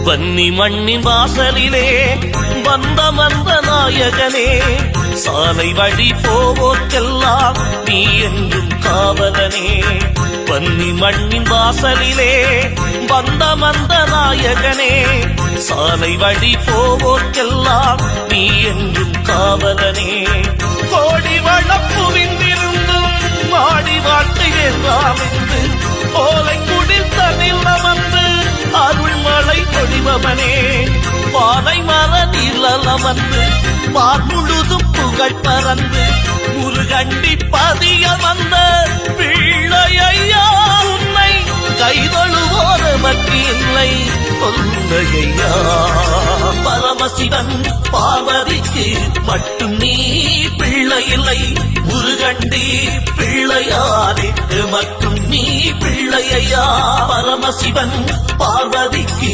வன்னி மண்ணின் வாசலிலே வந்த நாயகனே, சாலை வழி போவோர்க்கெல்லாம் நீ என்றும் காவலனே. வன்னி மண்ணின் வாசலிலே வந்த நாயகனே, சாலை வழி போவோர்க்கெல்லாம் நீ என்றும் காவலனே. கோடி வளப்புவிந்திருந்தும் மாடி வாழ்க்கை என்றாமிந்து ஓலை குடில் தனில் அமர்ந்து அருள்மழை பொழிபவனே. பாலை மர நிழலமர்ந்து பார் முழுதும் புகழ் பறந்து முருகண்டி பதிய வந்த பிள்ளையா, உன்னை கைதொழுவோர் எமக்கு இல்லை கொல்லையா. பரமசிவன் பார்வதிக்கு மட்டும் நீ பிள்ளை இல்லை, முருகண்டி பிள்ளையாரே எமக்கும் நீ பிள்ளையா. பரமசிவன் பார்வதிக்கு